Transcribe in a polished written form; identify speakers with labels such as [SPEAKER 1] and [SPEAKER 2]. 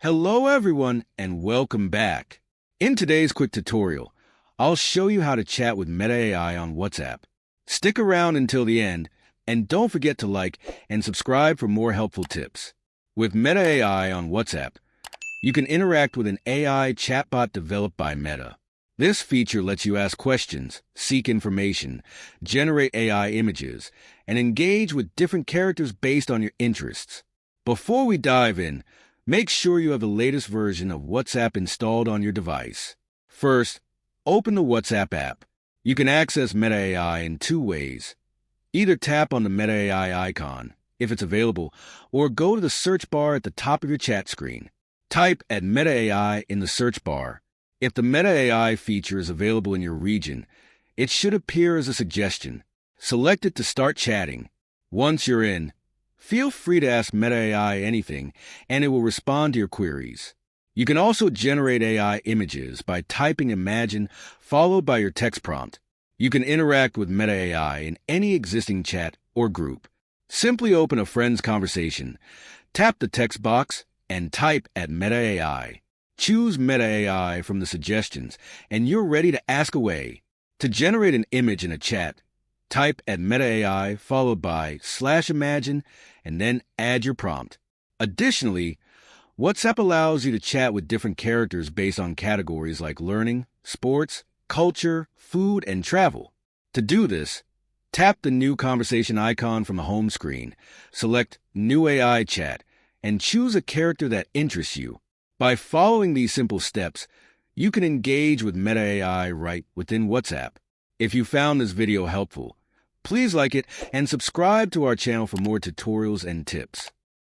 [SPEAKER 1] Hello everyone and welcome back. In today's quick tutorial, I'll show you how to chat with MetaAI on WhatsApp. Stick around until the end and don't forget to like and subscribe for more helpful tips. With MetaAI on WhatsApp, you can interact with an AI chatbot developed by Meta. This feature lets you ask questions, seek information, generate AI images, and engage with different characters based on your interests. Before we dive in, make sure you have the latest version of WhatsApp installed on your device. First, open the WhatsApp app. You can access MetaAI in two ways. Either tap on the MetaAI icon, if it's available, or go to the search bar at the top of your chat screen. Type at MetaAI in the search bar. If the MetaAI feature is available in your region, it should appear as a suggestion. Select it to start chatting. Once you're in, feel free to ask MetaAI anything, and it will respond to your queries. You can also generate AI images by typing Imagine followed by your text prompt. You can interact with MetaAI in any existing chat or group. Simply open a friend's conversation, tap the text box, and type at MetaAI. Choose MetaAI from the suggestions, and you're ready to ask away. To generate an image in a chat, type at MetaAI followed by /imagine and then add your prompt. Additionally, WhatsApp allows you to chat with different characters based on categories like learning, sports, culture, food, and travel. To do this, tap the new conversation icon from the home screen, select New AI Chat, and choose a character that interests you. By following these simple steps, you can engage with MetaAI right within WhatsApp. If you found this video helpful, please like it and subscribe to our channel for more tutorials and tips.